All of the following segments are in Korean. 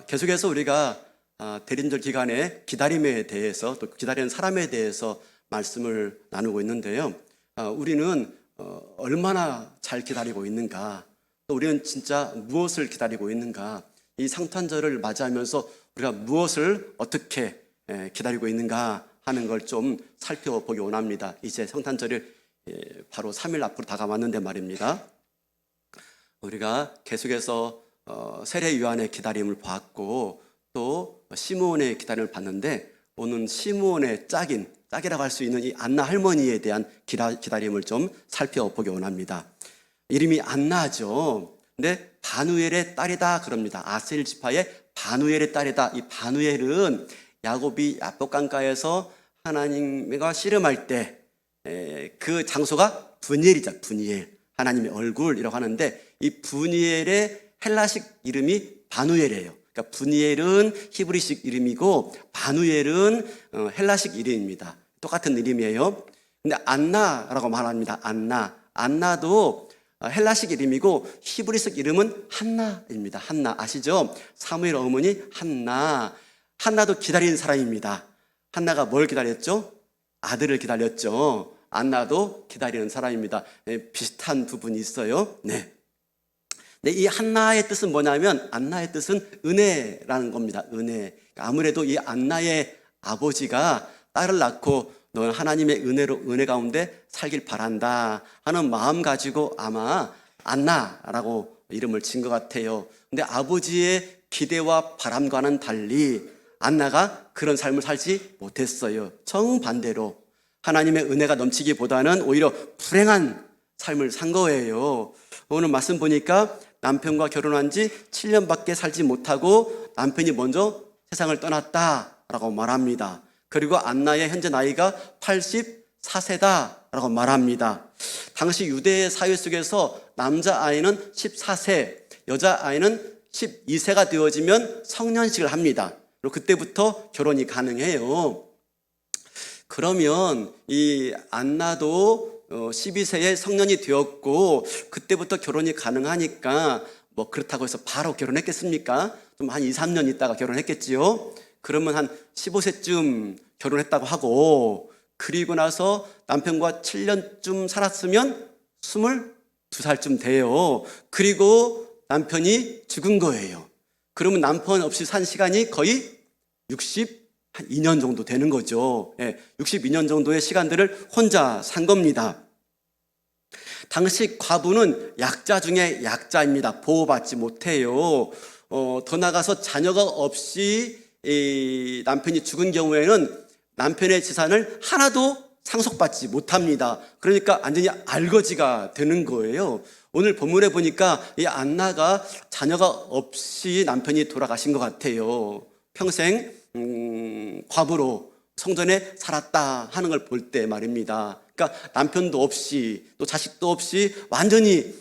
계속해서 우리가 대림절 기간에 기다림에 대해서 또 기다리는 사람에 대해서 말씀을 나누고 있는데요. 우리는 얼마나 잘 기다리고 있는가, 또 우리는 진짜 무엇을 기다리고 있는가, 이 성탄절을 맞이하면서 우리가 무엇을 어떻게 기다리고 있는가 하는 걸 좀 살펴보기 원합니다. 이제 성탄절이 바로 3일 앞으로 다가왔는데 말입니다. 우리가 계속해서 세례 요한의 기다림을 봤고 또 시므온의 기다림을 봤는데, 오늘 시므온의 짝이라고 할 수 있는 이 안나 할머니에 대한 기다림을 좀 살펴보기 원합니다. 이름이 안나죠. 근데 바누엘의 딸이다 그럽니다. 아셀 지파의 바누엘의 딸이다. 이 바누엘은 야곱이 야복강가에서 하나님과 씨름할 때 그 장소가 분이엘이죠. 분이엘, 하나님의 얼굴이라고 하는데, 이 분이엘의 헬라식 이름이 바누엘이에요. 그러니까 분이엘은 히브리식 이름이고 바누엘은 헬라식 이름입니다. 똑같은 이름이에요. 근데 안나라고 말합니다. 안나도 헬라식 이름이고 히브리식 이름은 한나입니다. 한나 아시죠? 사무엘 어머니 한나도 기다리는 사람입니다. 한나가 뭘 기다렸죠? 아들을 기다렸죠. 안나도 기다리는 사람입니다. 비슷한 부분이 있어요. 네. 이 한나의 뜻은 뭐냐면, 안나의 뜻은 은혜라는 겁니다. 은혜. 아무래도 이 안나의 아버지가 딸을 낳고 너는 하나님의 은혜 가운데 살길 바란다 하는 마음 가지고 아마 안나라고 이름을 진 것 같아요. 근데 아버지의 기대와 바람과는 달리 안나가 그런 삶을 살지 못했어요. 정반대로 하나님의 은혜가 넘치기보다는 오히려 불행한 삶을 산 거예요. 오늘 말씀 보니까 남편과 결혼한 지 7년밖에 살지 못하고 남편이 먼저 세상을 떠났다라고 말합니다. 그리고 안나의 현재 나이가 84세다라고 말합니다. 당시 유대의 사회 속에서 남자아이는 14세, 여자아이는 12세가 되어지면 성년식을 합니다. 그리고 그때부터 결혼이 가능해요. 그러면 이 안나도 12세에 성년이 되었고 그때부터 결혼이 가능하니까 뭐 그렇다고 해서 바로 결혼했겠습니까? 좀 한 2, 3년 있다가 결혼했겠지요. 그러면 한 15세쯤 결혼했다고 하고, 그리고 나서 남편과 7년쯤 살았으면 22살쯤 돼요. 그리고 남편이 죽은 거예요. 그러면 남편 없이 산 시간이 거의 62년 정도 되는 거죠. 62년 정도의 시간들을 혼자 산 겁니다. 당시 과부는 약자 중에 약자입니다. 보호받지 못해요. 더 나아가서 자녀가 없이 남편이 죽은 경우에는 남편의 재산을 하나도 상속받지 못합니다. 그러니까 완전히 알거지가 되는 거예요. 오늘 본문에 보니까 이 안나가 자녀가 없이 남편이 돌아가신 것 같아요. 평생 과부로 성전에 살았다 하는 걸 볼 때 말입니다. 그러니까 남편도 없이 또 자식도 없이 완전히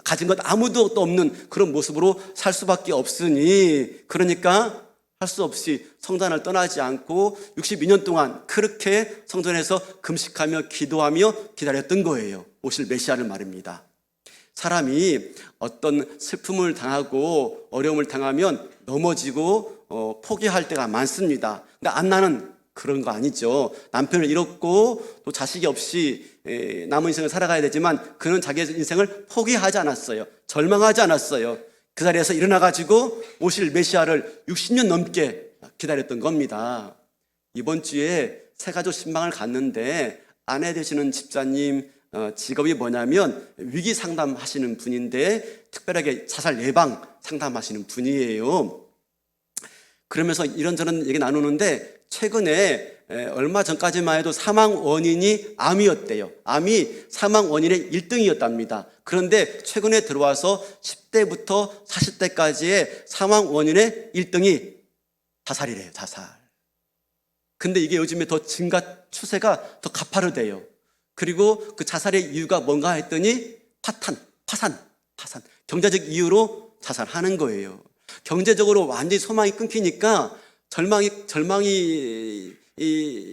가진 것 아무도 또 없는 그런 모습으로 살 수밖에 없으니, 그러니까 할 수 없이 성전을 떠나지 않고 62년 동안 그렇게 성전에서 금식하며 기도하며 기다렸던 거예요. 오실 메시아를 말입니다. 사람이 어떤 슬픔을 당하고 어려움을 당하면 넘어지고 포기할 때가 많습니다. 근데 안나는 그런 거 아니죠. 남편을 잃었고 또 자식이 없이 남은 인생을 살아가야 되지만 그는 자기의 인생을 포기하지 않았어요. 절망하지 않았어요. 그 자리에서 일어나가지고 오실 메시아를 60년 넘게 기다렸던 겁니다. 이번 주에 새가족 신방을 갔는데 아내 되시는 집사님 직업이 뭐냐면 위기 상담하시는 분인데, 특별하게 자살 예방 상담하시는 분이에요. 그러면서 이런저런 얘기 나누는데, 최근에 얼마 전까지만 해도 사망 원인이 암이었대요. 암이 사망 원인의 1등이었답니다. 그런데 최근에 들어와서 10대부터 40대까지의 사망 원인의 1등이 자살이래요. 자살. 근데 이게 요즘에 더 증가 추세가 더 가파르대요. 그리고 그 자살의 이유가 뭔가 했더니 파산. 경제적 이유로 자살하는 거예요. 경제적으로 완전히 소망이 끊기니까 절망이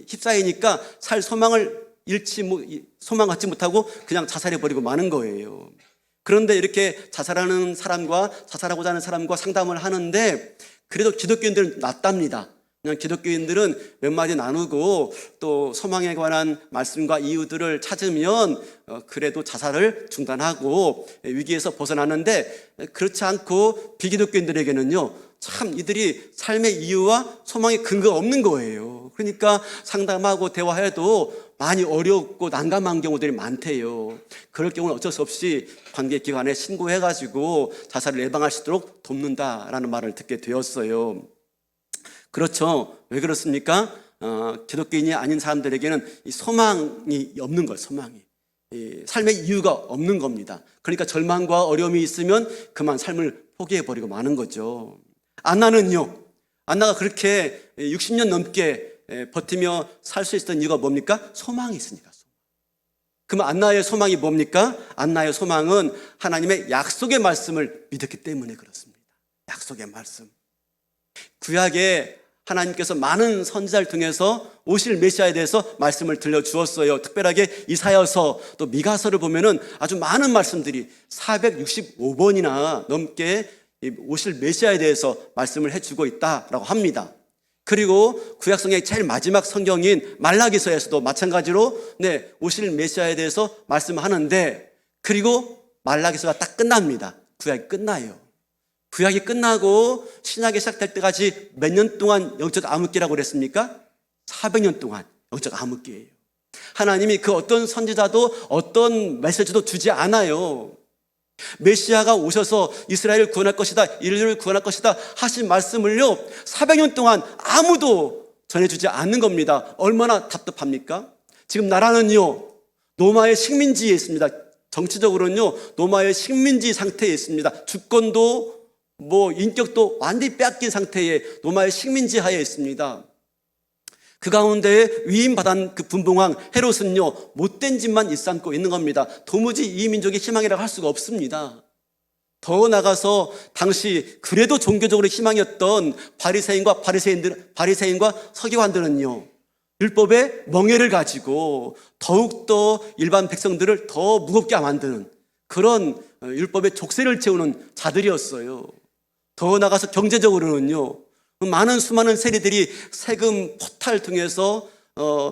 휩싸이니까 살 소망을 소망 갖지 못하고 그냥 자살해버리고 마는 거예요. 그런데 이렇게 자살하는 사람과 자살하고자 하는 사람과 상담을 하는데 그래도 기독교인들은 낫답니다. 그냥 기독교인들은 몇 마디 나누고 또 소망에 관한 말씀과 이유들을 찾으면 그래도 자살을 중단하고 위기에서 벗어나는데, 그렇지 않고 비기독교인들에게는요, 참 이들이 삶의 이유와 소망의 근거가 없는 거예요. 그러니까 상담하고 대화해도 많이 어렵고 난감한 경우들이 많대요. 그럴 경우는 어쩔 수 없이 관계기관에 신고해가지고 자살을 예방할 수 있도록 돕는다라는 말을 듣게 되었어요. 그렇죠. 왜 그렇습니까? 기독교인이 아닌 사람들에게는 이 소망이 없는 거예요. 소망이. 이 삶의 이유가 없는 겁니다. 그러니까 절망과 어려움이 있으면 그만 삶을 포기해버리고 마는 거죠. 안나는요, 안나가 그렇게 60년 넘게 버티며 살 수 있었던 이유가 뭡니까? 소망이 있으니까. 그럼 안나의 소망이 뭡니까? 안나의 소망은 하나님의 약속의 말씀을 믿었기 때문에 그렇습니다. 약속의 말씀. 구약에 하나님께서 많은 선지자를 통해서 오실 메시아에 대해서 말씀을 들려주었어요. 특별하게 이사야서 또 미가서를 보면은 아주 많은 말씀들이 465번이나 넘게 오실 메시아에 대해서 말씀을 해주고 있다라고 합니다. 그리고 구약성경의 제일 마지막 성경인 말라기서에서도 마찬가지로 오실 메시아에 대해서 말씀하는데, 그리고 말라기서가 딱 끝납니다. 구약이 끝나요. 구약이 끝나고 신약이 시작될 때까지 몇 년 동안 영적 암흑기라고 그랬습니까? 400년 동안 영적 암흑기예요. 하나님이 그 어떤 선지자도 어떤 메시지도 주지 않아요. 메시아가 오셔서 이스라엘을 구원할 것이다, 인류를 구원할 것이다 하신 말씀을요 400년 동안 아무도 전해주지 않는 겁니다. 얼마나 답답합니까? 지금 나라는요 노마의 식민지에 있습니다. 정치적으로는요 노마의 식민지 상태에 있습니다. 주권도 인격도 완전히 빼앗긴 상태의 노마의 식민지 하에 있습니다. 그 가운데 위임받은 그 분봉왕 헤롯은요 못된 짓만 일삼고 있는 겁니다. 도무지 이 민족의 희망이라고 할 수가 없습니다. 더 나가서 당시 그래도 종교적으로 희망이었던 바리새인과 서기관들은요 율법의 멍에를 가지고 더욱더 일반 백성들을 더 무겁게 만드는 그런 율법의 족쇄를 채우는 자들이었어요. 더 나가서 경제적으로는요 많은 수많은 세리들이 세금 포탈을 통해서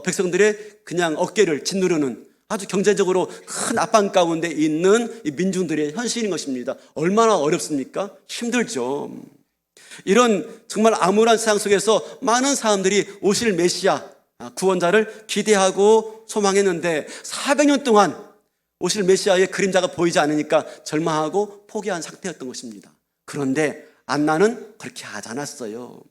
백성들의 그냥 어깨를 짓누르는 아주 경제적으로 큰 압박 가운데 있는 이 민중들의 현실인 것입니다. 얼마나 어렵습니까? 힘들죠. 이런 정말 암울한 세상 속에서 많은 사람들이 오실 메시아 구원자를 기대하고 소망했는데 400년 동안 오실 메시아의 그림자가 보이지 않으니까 절망하고 포기한 상태였던 것입니다. 그런데 안나는 그렇게 하지 않았어요.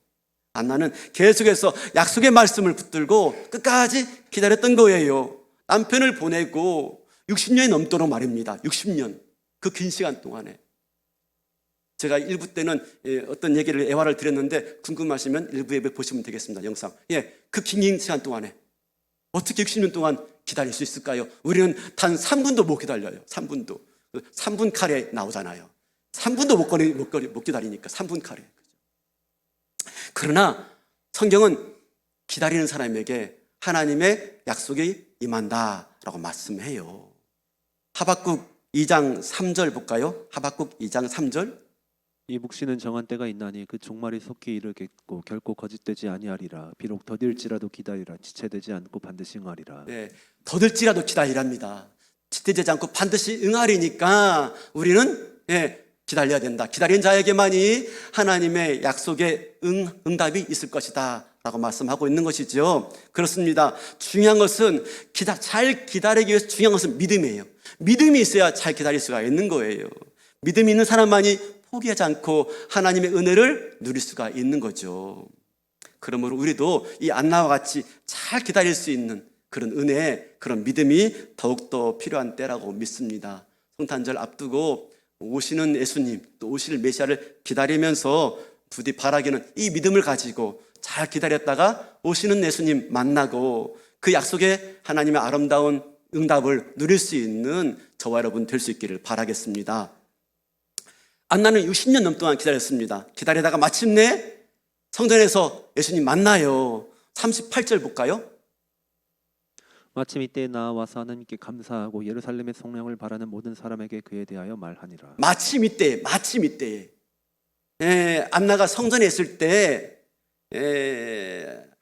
안나는 계속해서 약속의 말씀을 붙들고 끝까지 기다렸던 거예요. 남편을 보내고 60년이 넘도록 말입니다. 60년. 그 긴 시간 동안에. 제가 일부 때는 어떤 얘기를 애화를 드렸는데 궁금하시면 일부 예배 보시면 되겠습니다. 영상. 그 긴 시간 동안에 어떻게 60년 동안 기다릴 수 있을까요? 우리는 단 3분도 못 기다려요. 3분도. 3분 카레 나오잖아요. 3분도 못 기다리니까 3분 카레. 그러나 성경은 기다리는 사람에게 하나님의 약속이 임한다라고 말씀해요. 하박국 2장 3절 볼까요? 하박국 2장 3절. 이 묵시는 정한 때가 있나니 그 종말이 속히 이르겠고 결코 거짓되지 아니하리라. 비록 더딜지라도 기다리라. 지체되지 않고 반드시 응하리라. 더딜지라도 기다리랍니다. 지체되지 않고 반드시 응하리니까 우리는 기다려야 된다. 기다린 자에게만이 하나님의 약속에 응답이 있을 것이다 라고 말씀하고 있는 것이죠. 그렇습니다. 중요한 것은 잘 기다리기 위해서 중요한 것은 믿음이에요. 믿음이 있어야 잘 기다릴 수가 있는 거예요. 믿음이 있는 사람만이 포기하지 않고 하나님의 은혜를 누릴 수가 있는 거죠. 그러므로 우리도 이 안나와 같이 잘 기다릴 수 있는 그런 은혜, 그런 믿음이 더욱더 필요한 때라고 믿습니다. 성탄절 앞두고 오시는 예수님, 또 오실 메시아를 기다리면서 부디 바라기는 이 믿음을 가지고 잘 기다렸다가 오시는 예수님 만나고 그 약속에 하나님의 아름다운 응답을 누릴 수 있는 저와 여러분 될 수 있기를 바라겠습니다. 안나는 60년 넘 동안 기다렸습니다. 기다리다가 마침내 성전에서 예수님 만나요. 38절 볼까요? 마침 이때에 나와서 하나님께 감사하고 예루살렘의 성령을 바라는 모든 사람에게 그에 대하여 말하니라. 마침 이때 안나가 성전에 있을 때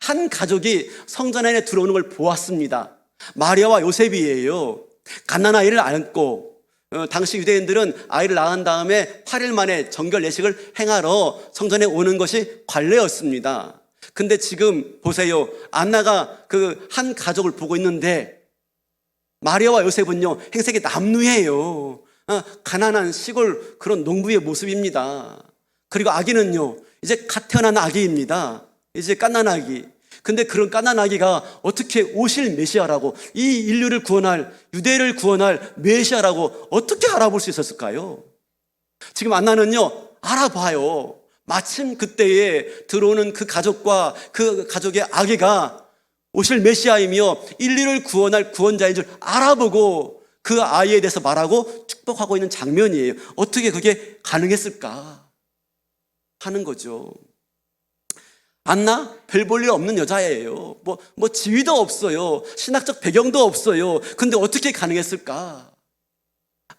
한 가족이 성전 안에 들어오는 걸 보았습니다. 마리아와 요셉이에요. 갓난아이를 안고 당시 유대인들은 아이를 낳은 다음에 8일 만에 정결 예식을 행하러 성전에 오는 것이 관례였습니다. 근데 지금 보세요. 안나가 그 한 가족을 보고 있는데 마리아와 요셉은요, 행색이 남루해요. 가난한 시골 그런 농부의 모습입니다. 그리고 아기는요, 이제 갓 태어난 아기입니다. 이제 갓난아기. 근데 그런 갓난아기가 어떻게 오실 메시아라고, 이 인류를 구원할, 유대를 구원할 메시아라고 어떻게 알아볼 수 있었을까요? 지금 안나는요, 알아봐요. 마침 그때에 들어오는 그 가족과 그 가족의 아기가 오실 메시아이며 인류를 구원할 구원자인 줄 알아보고 그 아이에 대해서 말하고 축복하고 있는 장면이에요. 어떻게 그게 가능했을까 하는 거죠. 안나 별 볼 일 없는 여자예요. 뭐 지위도 없어요. 신학적 배경도 없어요. 근데 어떻게 가능했을까?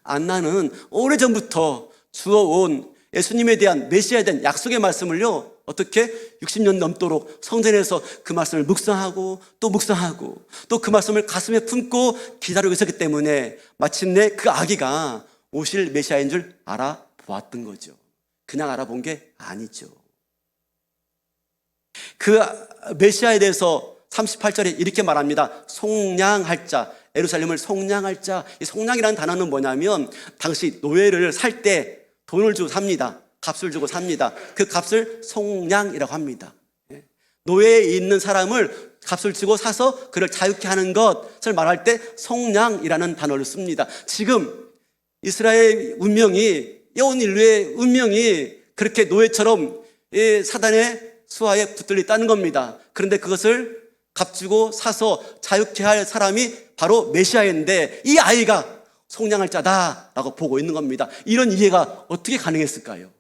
안나는 오래전부터 주어온 예수님에 대한 메시아에 대한 약속의 말씀을요, 어떻게 60년 넘도록 성전에서 그 말씀을 묵상하고 또 묵상하고 또 그 말씀을 가슴에 품고 기다리고 있었기 때문에 마침내 그 아기가 오실 메시아인 줄 알아보았던 거죠. 그냥 알아본 게 아니죠. 그 메시아에 대해서 38절에 이렇게 말합니다. 속량할 자, 예루살렘을 속량할 자. 이 속량이라는 단어는 뭐냐면 당시 노예를 살 때 돈을 주고 삽니다. 값을 주고 삽니다. 그 값을 속량이라고 합니다. 노예에 있는 사람을 값을 주고 사서 그를 자유케 하는 것을 말할 때 속량이라는 단어를 씁니다. 지금 이스라엘 운명이, 온 인류의 운명이 그렇게 노예처럼 사단의 수하에 붙들려 있다는 겁니다. 그런데 그것을 값주고 사서 자유케 할 사람이 바로 메시아인데 이 아이가 속량할 자다라고 보고 있는 겁니다. 이런 이해가 어떻게 가능했을까요?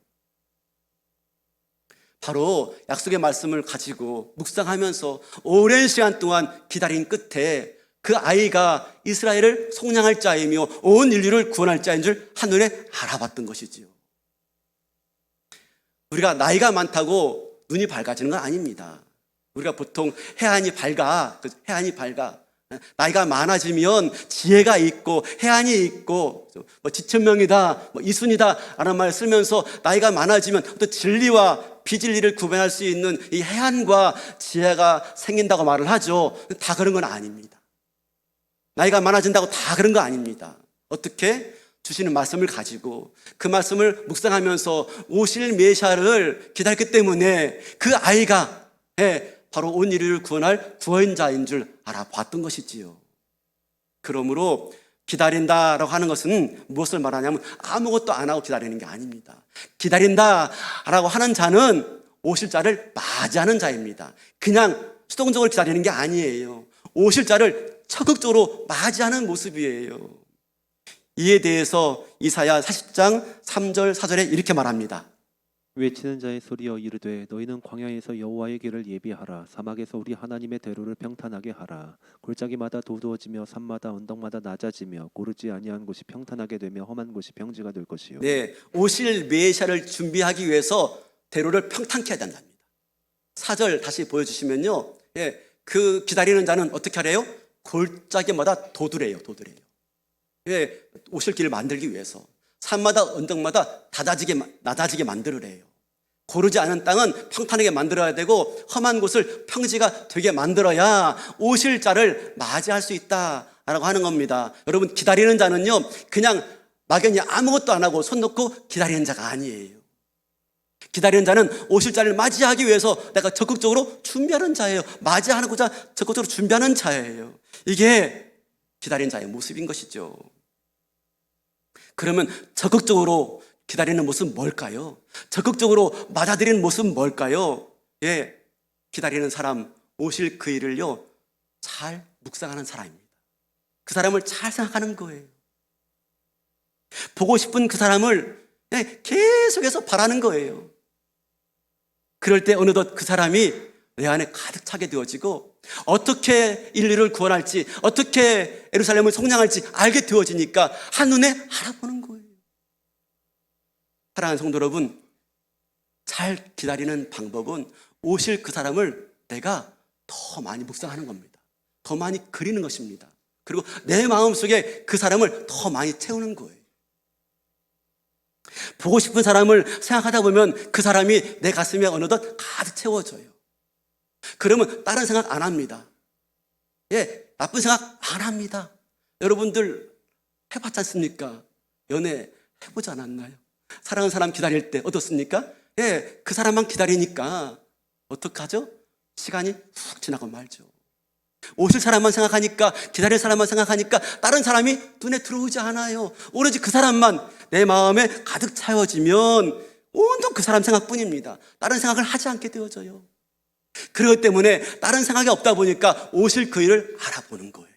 바로 약속의 말씀을 가지고 묵상하면서 오랜 시간 동안 기다린 끝에 그 아이가 이스라엘을 속량할 자이며 온 인류를 구원할 자인 줄 한눈에 알아봤던 것이지요. 우리가 나이가 많다고 눈이 밝아지는 건 아닙니다. 우리가 보통 해안이 밝아. 나이가 많아지면 지혜가 있고 해안이 있고 지천명이다, 이순이다 라는 말을 쓰면서 나이가 많아지면 또 진리와 비진리를 구분할 수 있는 이 해안과 지혜가 생긴다고 말을 하죠. 다 그런 건 아닙니다. 나이가 많아진다고 다 그런 거 아닙니다. 어떻게? 주시는 말씀을 가지고 그 말씀을 묵상하면서 오실 메시아를 기다렸기 때문에 그 아이가 바로 온 인류를 구원할 구원자인 줄 알아봤던 것이지요. 그러므로 기다린다라고 하는 것은 무엇을 말하냐면 아무것도 안 하고 기다리는 게 아닙니다. 기다린다라고 하는 자는 오실 자를 맞이하는 자입니다. 그냥 수동적으로 기다리는 게 아니에요. 오실 자를 적극적으로 맞이하는 모습이에요. 이에 대해서 이사야 40장 3절 4절에 이렇게 말합니다. 외치는 자의 소리여 이르되 너희는 광야에서 여호와의 길을 예비하라. 사막에서 우리 하나님의 대로를 평탄하게 하라. 골짜기마다 도두어지며 산마다 언덕마다 낮아지며 고르지 아니한 곳이 평탄하게 되며 험한 곳이 평지가 될 것이요. 네, 오실 메시아를 준비하기 위해서 대로를 평탄케 해야 된답니다. 4절 다시 보여주시면요, 그 기다리는 자는 어떻게 하래요? 골짜기마다 도두래요. 오실 길을 만들기 위해서 산마다 언덕마다 낮아지게 만들으래요. 고르지 않은 땅은 평탄하게 만들어야 되고 험한 곳을 평지가 되게 만들어야 오실 자를 맞이할 수 있다라고 하는 겁니다. 여러분, 기다리는 자는요, 그냥 막연히 아무것도 안 하고 손 놓고 기다리는 자가 아니에요. 기다리는 자는 오실 자를 맞이하기 위해서 내가 적극적으로 준비하는 자예요. 맞이하고자 적극적으로 준비하는 자예요. 이게 기다리는 자의 모습인 것이죠. 그러면 적극적으로 기다리는 모습은 뭘까요? 적극적으로 맞아들이는 모습은 뭘까요? 기다리는 사람, 오실 그 일을요, 잘 묵상하는 사람입니다. 그 사람을 잘 생각하는 거예요. 보고 싶은 그 사람을 계속해서 바라는 거예요. 그럴 때 어느덧 그 사람이 내 안에 가득 차게 되어지고 어떻게 인류를 구원할지, 어떻게 예루살렘을 속량할지 알게 되어지니까 한눈에 알아보는 거예요. 사랑하는 성도 여러분, 잘 기다리는 방법은 오실 그 사람을 내가 더 많이 묵상하는 겁니다. 더 많이 그리는 것입니다. 그리고 내 마음속에 그 사람을 더 많이 채우는 거예요. 보고 싶은 사람을 생각하다 보면 그 사람이 내 가슴에 어느덧 가득 채워져요. 그러면 다른 생각 안 합니다. 나쁜 생각 안 합니다. 여러분들 해봤지 않습니까? 연애 해보지 않았나요? 사랑하는 사람 기다릴 때 어떻습니까? 그 사람만 기다리니까 어떡하죠? 시간이 훅 지나고 말죠. 오실 사람만 생각하니까, 기다릴 사람만 생각하니까 다른 사람이 눈에 들어오지 않아요. 오로지 그 사람만 내 마음에 가득 채워지면 온통 그 사람 생각뿐입니다. 다른 생각을 하지 않게 되어져요. 그렇기 때문에 다른 생각이 없다 보니까 오실 그 일을 알아보는 거예요.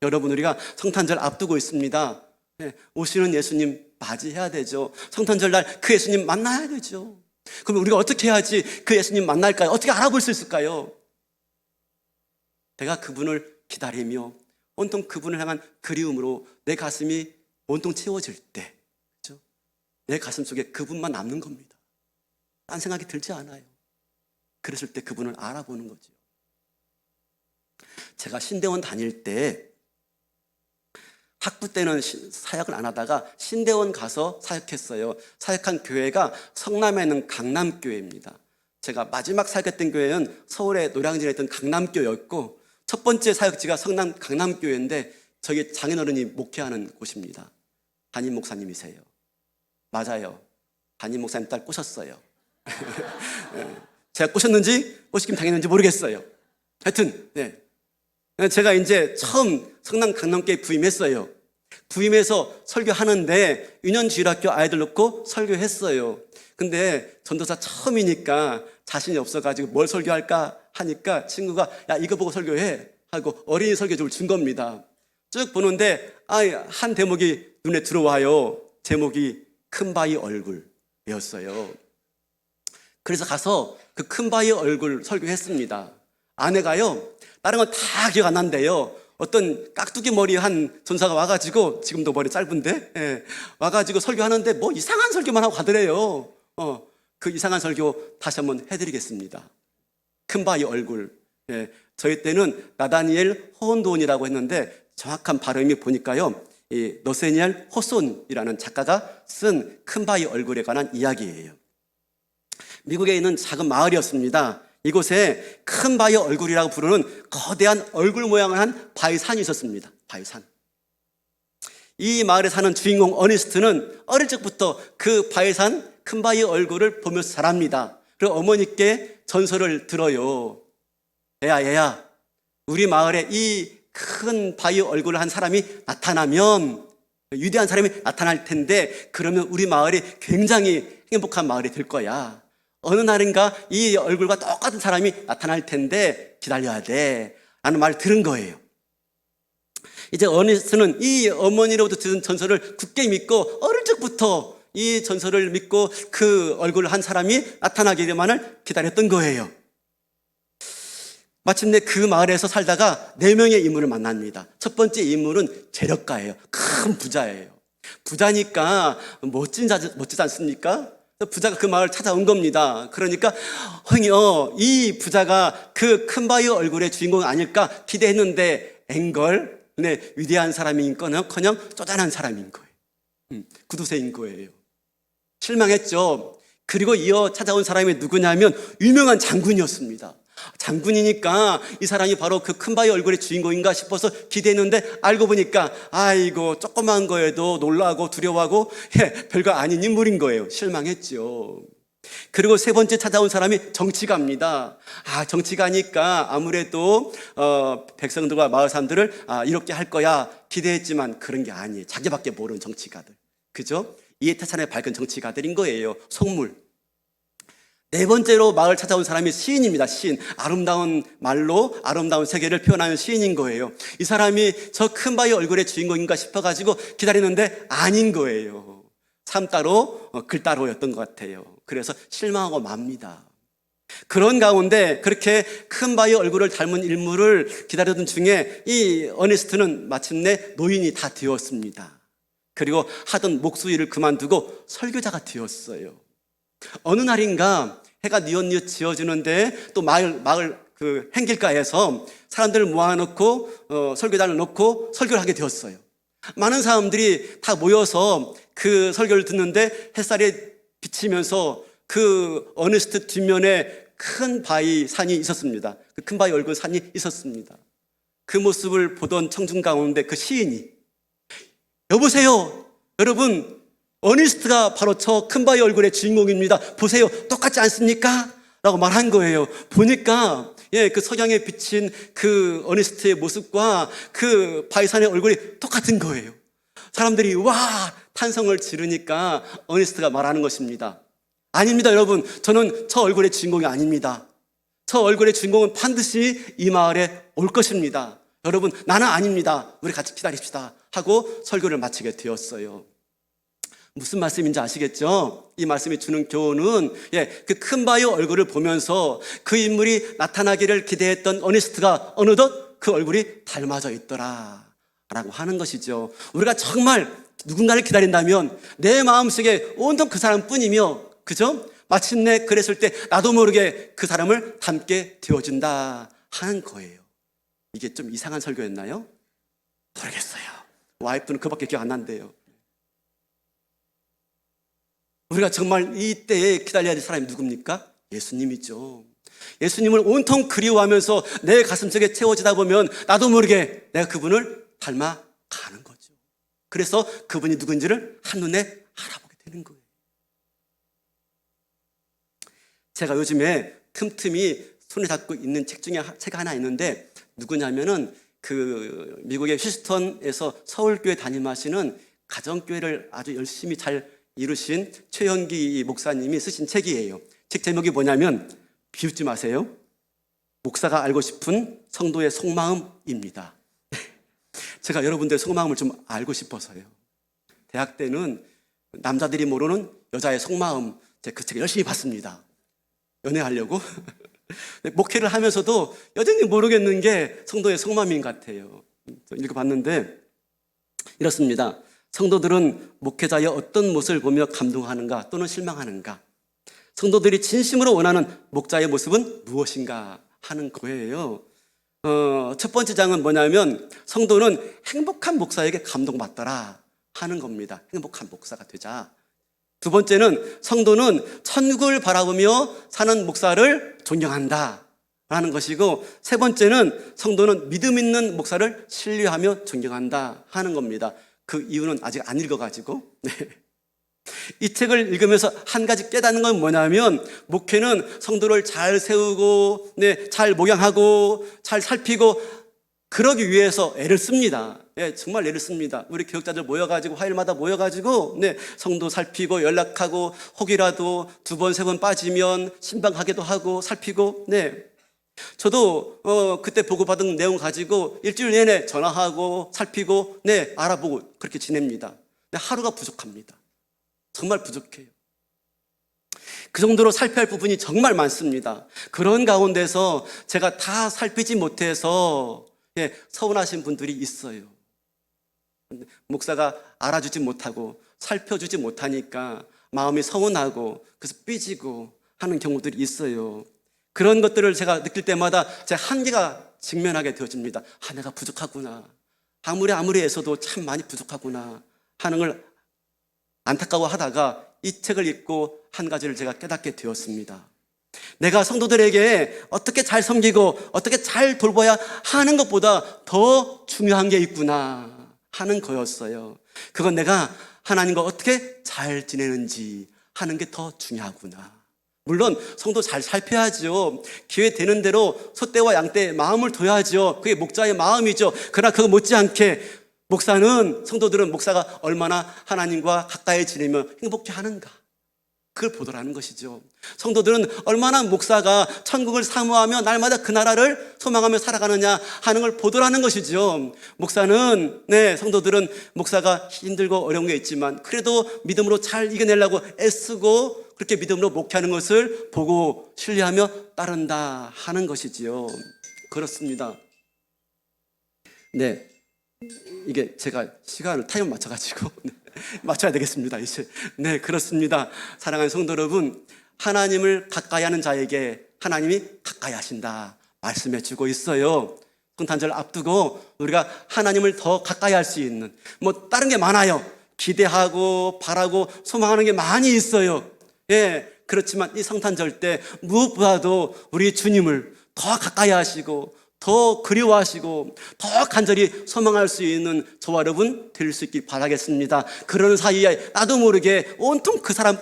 여러분, 우리가 성탄절 앞두고 있습니다. 오시는 예수님 맞이해야 되죠. 성탄절 날 그 예수님 만나야 되죠. 그럼 우리가 어떻게 해야지 그 예수님 만날까요? 어떻게 알아볼 수 있을까요? 내가 그분을 기다리며 온통 그분을 향한 그리움으로 내 가슴이 온통 채워질 때, 그렇죠? 내 가슴 속에 그분만 남는 겁니다. 딴 생각이 들지 않아요. 그랬을 때 그분을 알아보는 거죠. 제가 신대원 다닐 때 학부 때는 사역을 안 하다가 신대원 가서 사역했어요. 사역한 교회가 성남에 있는 강남교회입니다. 제가 마지막 사역했던 교회는 서울에 노량진에 있던 강남교회였고, 첫 번째 사역지가 성남 강남교회인데 저기 장인어른이 목회하는 곳입니다. 담임 목사님이세요. 맞아요. 담임 목사님 딸 꼬셨어요. 제가 꼬셨는지 꼬시긴 당했는지 모르겠어요. 하여튼 제가 이제 처음 성남 강남교회 부임했어요. 부임해서 설교하는데 유년주일학교 아이들 놓고 설교했어요. 근데 전도사 처음이니까 자신이 없어가지고 뭘 설교할까 하니까 친구가 야 이거 보고 설교해 하고 어린이 설교집을 준 겁니다. 쭉 보는데 한 대목이 눈에 들어와요. 제목이 큰 바위 얼굴이었어요. 그래서 가서 그 큰 바위 얼굴 설교했습니다. 아내가요, 다른 건 다 기억 안 난대요. 어떤 깍두기 머리 한 전사가 와가지고, 지금도 머리 짧은데, 와가지고 설교하는데 뭐 이상한 설교만 하고 가더래요. 그 이상한 설교 다시 한번 해드리겠습니다. 큰 바위 얼굴. 저희 때는 나다니엘 호온돈이라고 했는데 정확한 발음이 보니까요, 이 너세니엘 호손이라는 작가가 쓴 큰 바위 얼굴에 관한 이야기예요. 미국에 있는 작은 마을이었습니다. 이곳에 큰 바위 얼굴이라고 부르는 거대한 얼굴 모양을 한 바위산이 있었습니다. 바위산. 이 마을에 사는 주인공 어니스트는 어릴 적부터 그 바위산 큰 바위 얼굴을 보면서 자랍니다. 그리고 어머니께 전설을 들어요. 얘야, 우리 마을에 이 큰 바위 얼굴을 한 사람이 나타나면, 위대한 사람이 나타날 텐데, 그러면 우리 마을이 굉장히 행복한 마을이 될 거야. 어느 날인가 이 얼굴과 똑같은 사람이 나타날 텐데 기다려야 돼 라는 말을 들은 거예요. 이제 어니스트는 이 어머니로부터 들은 전설을 굳게 믿고 어릴 적부터 이 전설을 믿고 그 얼굴을 한 사람이 나타나기만을 기다렸던 거예요. 마침내 그 마을에서 살다가 4명의 인물을 만납니다. 첫 번째 인물은 재력가예요. 큰 부자예요. 부자니까 멋지지 않습니까? 부자가 그 마을을 찾아온 겁니다. 그러니까 형이요, 이 부자가 그 큰 바위 얼굴의 주인공이 아닐까 기대했는데 앵걸 위대한 사람인커녕 쪼잔한 사람인 거예요. 구두쇠인 거예요. 실망했죠. 그리고 이어 찾아온 사람이 누구냐면 유명한 장군이었습니다. 장군이니까 이 사람이 바로 그 큰 바위 얼굴의 주인공인가 싶어서 기대했는데 알고 보니까 아이고 조그만 거에도 놀라고 두려워하고 별거 아닌 인물인 거예요. 실망했죠. 그리고 세 번째 찾아온 사람이 정치가입니다. 정치가니까 아무래도 백성들과 마을 사람들을 이롭게 할 거야 기대했지만 그런 게 아니에요. 자기밖에 모르는 정치가들, 그죠? 이해타산에 밝은 정치가들인 거예요. 속물. 네 번째로 마을 찾아온 사람이 시인입니다. 시인. 아름다운 말로 아름다운 세계를 표현하는 시인인 거예요. 이 사람이 저 큰 바위 얼굴의 주인공인가 싶어가지고 기다리는데 아닌 거예요. 삶 따로 글 따로였던 것 같아요. 그래서 실망하고 맙니다. 그런 가운데 그렇게 큰 바의 얼굴을 닮은 인물을 기다리던 중에 이 어니스트는 마침내 노인이 다 되었습니다. 그리고 하던 목수 일을 그만두고 설교자가 되었어요. 어느 날인가 해가 뉘엿뉘엿 지어지는데 또 마을 그 행길가에서 사람들을 모아놓고 설교단을 놓고 설교를 하게 되었어요. 많은 사람들이 다 모여서 그 설교를 듣는데 햇살이 비치면서 그 어니스트 뒷면에 큰 바위 산이 있었습니다. 그 큰 바위 얼굴 산이 있었습니다. 그 모습을 보던 청중 가운데 그 시인이 여보세요, 여러분, 어니스트가 바로 저 큰 바위 얼굴의 주인공입니다. 보세요, 똑같지 않습니까? 라고 말한 거예요. 보니까 그 석양에 비친 그 어니스트의 모습과 그 바위산의 얼굴이 똑같은 거예요. 사람들이 와 탄성을 지르니까 어니스트가 말하는 것입니다. 아닙니다, 여러분. 저는 저 얼굴의 주인공이 아닙니다. 저 얼굴의 주인공은 반드시 이 마을에 올 것입니다. 여러분, 나는 아닙니다. 우리 같이 기다립시다 하고 설교를 마치게 되었어요. 무슨 말씀인지 아시겠죠? 이 말씀이 주는 교훈은 그 큰 바위 얼굴을 보면서 그 인물이 나타나기를 기대했던 어니스트가 어느덧 그 얼굴이 닮아져 있더라 라고 하는 것이죠. 우리가 정말 누군가를 기다린다면 내 마음속에 온통 그 사람뿐이며, 그죠? 마침내 그랬을 때 나도 모르게 그 사람을 닮게 되어준다 하는 거예요. 이게 좀 이상한 설교였나요? 모르겠어요. 와이프는 그밖에 기억 안 난대요. 우리가 정말 이때에 기다려야 될 사람이 누굽니까? 예수님이죠. 예수님을 온통 그리워하면서 내 가슴속에 채워지다 보면 나도 모르게 내가 그분을 닮아가는 거죠. 그래서 그분이 누군지를 한눈에 알아보게 되는 거예요. 제가 요즘에 틈틈이 손에 잡고 있는 책 중에 책 하나 있는데, 누구냐면은 그 미국의 휴스턴에서 서울교회 담임하시는 가정교회를 아주 열심히 잘 이루신 최현기 목사님이 쓰신 책이에요. 책 제목이 뭐냐면 비웃지 마세요. 목사가 알고 싶은 성도의 속마음입니다. 제가 여러분들의 속마음을 좀 알고 싶어서요. 대학 때는 남자들이 모르는 여자의 속마음, 제가 그 책을 열심히 봤습니다. 연애하려고. 목회를 하면서도 여전히 모르겠는 게 성도의 속마음인 것 같아요. 읽어봤는데 이렇습니다. 성도들은 목회자의 어떤 모습을 보며 감동하는가 또는 실망하는가? 성도들이 진심으로 원하는 목자의 모습은 무엇인가 하는 거예요. 첫 번째 장은 뭐냐면 성도는 행복한 목사에게 감동받더라 하는 겁니다. 행복한 목사가 되자. 두 번째는 성도는 천국을 바라보며 사는 목사를 존경한다 라는 것이고, 세 번째는 성도는 믿음 있는 목사를 신뢰하며 존경한다 하는 겁니다. 그 이유는 아직 안 읽어가지고. 이 책을 읽으면서 한 가지 깨닫는 건 뭐냐면, 목회는 성도를 잘 세우고 잘 목양하고 잘 살피고 그러기 위해서 애를 씁니다. 정말 애를 씁니다. 우리 교육자들 모여가지고 화요일마다 모여가지고 성도 살피고 연락하고 혹이라도 2번, 3번 빠지면 신방하기도 하고 살피고. 저도 그때 보고받은 내용 가지고 일주일 내내 전화하고 살피고 알아보고 그렇게 지냅니다. 근데 하루가 부족합니다. 정말 부족해요. 그 정도로 살펴야 할 부분이 정말 많습니다. 그런 가운데서 제가 다 살피지 못해서 서운하신 분들이 있어요. 목사가 알아주지 못하고 살펴주지 못하니까 마음이 서운하고 그래서 삐지고 하는 경우들이 있어요. 그런 것들을 제가 느낄 때마다 제 한계가 직면하게 되어집니다. 내가 부족하구나. 아무리 애써도 참 많이 부족하구나 하는 걸 안타까워하다가 이 책을 읽고 한 가지를 제가 깨닫게 되었습니다. 내가 성도들에게 어떻게 잘 섬기고 어떻게 잘 돌봐야 하는 것보다 더 중요한 게 있구나 하는 거였어요. 그건 내가 하나님과 어떻게 잘 지내는지 하는 게 더 중요하구나. 물론 성도 잘 살펴야죠. 기회 되는 대로 소떼와 양떼의 마음을 둬야죠. 그게 목자의 마음이죠. 그러나 그거 못지않게 목사는, 성도들은 목사가 얼마나 하나님과 가까이 지내면 행복해하는가, 그걸 보더라는 것이죠. 성도들은 얼마나 목사가 천국을 사모하며 날마다 그 나라를 소망하며 살아가느냐 하는 걸 보더라는 것이죠. 목사는, 성도들은 목사가 힘들고 어려운 게 있지만 그래도 믿음으로 잘 이겨내려고 애쓰고 그렇게 믿음으로 목회하는 것을 보고 신뢰하며 따른다 하는 것이지요. 그렇습니다. 네, 이게 제가 시간을 타임 맞춰가지고 맞춰야 되겠습니다. 이제 네, 그렇습니다. 사랑하는 성도 여러분, 하나님을 가까이 하는 자에게 하나님이 가까이 하신다 말씀해 주고 있어요. 성탄절 앞두고 우리가 하나님을 더 가까이 할 수 있는 뭐 다른 게 많아요. 기대하고 바라고 소망하는 게 많이 있어요. 예, 그렇지만 이 성탄절 때 무엇보다도 우리 주님을 더 가까이 하시고 더 그리워하시고 더 간절히 소망할 수 있는 저와 여러분 될 수 있길 바라겠습니다. 그런 사이에 나도 모르게 온통 그 사람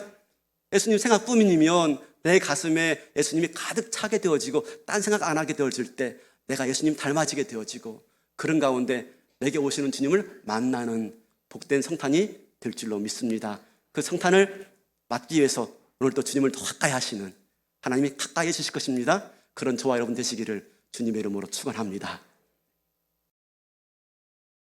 예수님 생각뿐이면 내 가슴에 예수님이 가득 차게 되어지고 딴 생각 안 하게 되어질 때 내가 예수님 닮아지게 되어지고 그런 가운데 내게 오시는 주님을 만나는 복된 성탄이 될 줄로 믿습니다. 그 성탄을 맞기 위해서 오늘 또 주님을 더 가까이 하시는 하나님이 가까이 해주실 것입니다. 그런 저와 여러분 되시기를 주님의 이름으로 축원합니다.